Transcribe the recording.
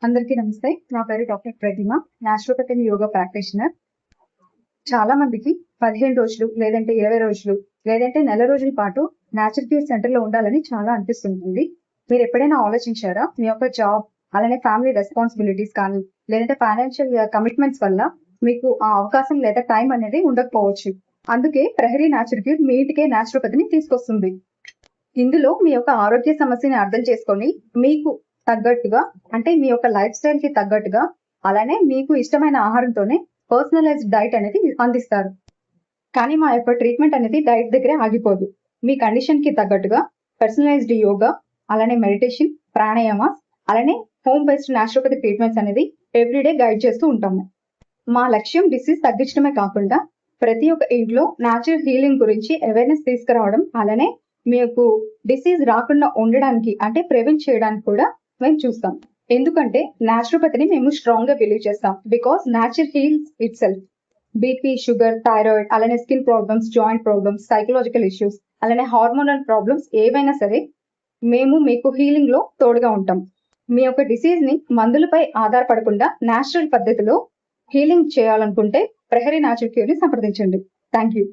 అందరికీ నమస్తే. నా పేరు డాక్టర్ ప్రతిమ, న్యాచురోపతి యోగా ప్రాక్టీషనర్. చాలా మందికి 15 రోజులు లేదంటే 20 రోజులు లేదంటే నెల రోజుల పాటు న్యాచురల్ క్యూర్ సెంటర్ లో ఉండాలని చాలా అనిపిస్తుంటుంది. మీరు ఎప్పుడైనా ఆలోచించారా? మీ యొక్క జాబ్ అలానే ఫ్యామిలీ రెస్పాన్సిబిలిటీస్ కానీ లేదంటే ఫైనాన్షియల్ కమిట్మెంట్స్ వల్ల మీకు ఆ అవకాశం లేదా టైం అనేది ఉండకపోవచ్చు. అందుకే ప్రహరీ న్యాచురల్ క్యూర్ మీ ఇంటికే న్యాచురోపతిని తీసుకొస్తుంది. ఇందులో మీ యొక్క ఆరోగ్య సమస్యని అర్థం చేసుకొని మీకు తగ్గట్టుగా, అంటే మీ యొక్క లైఫ్ స్టైల్ కి తగ్గట్టుగా, అలానే మీకు ఇష్టమైన ఆహారంతోనే పర్సనలైజ్డ్ డైట్ అనేది అందిస్తారు. కానీ మా యొక్క ట్రీట్మెంట్ అనేది డైట్ దగ్గరే ఆగిపోదు. మీ కండిషన్ కి తగ్గట్టుగా పర్సనలైజ్డ్ యోగా, అలానే మెడిటేషన్, ప్రాణాయామాస్, అలానే హోమ్ బేస్డ్ న్యాచురోపతి ట్రీట్మెంట్స్ అనేది ఎవ్రీడే గైడ్ చేస్తూ ఉంటాము. మా లక్ష్యం డిసీజ్ తగ్గించడమే కాకుండా ప్రతి ఒక్క ఇంట్లో న్యాచురల్ హీలింగ్ గురించి అవేర్నెస్ తీసుకురావడం, అలానే మీకు డిసీజ్ రాకుండా ఉండడానికి అంటే ప్రివెంట్ చేయడానికి కూడా మేము చూస్తాం. ఎందుకంటే న్యాచురోపతిని మేము స్ట్రాంగ్ గా బిలీవ్ చేస్తాం. Because nature heals itself. BP, sugar, thyroid, అలానే skin problems, joint problems, psychological issues, అలానే హార్మోనల్ ప్రాబ్లమ్స్ ఏవైనా సరే మేము మీకు హీలింగ్ లో తోడుగా ఉంటాం. మీ యొక్క డిసీజ్ ని మందులపై ఆధారపడకుండా నేచురల్ పద్ధతిలో హీలింగ్ చేయాలనుకుంటే ప్రహరీ న్యాచురల్ క్యూర్ ని సంప్రదించండి. Thank you.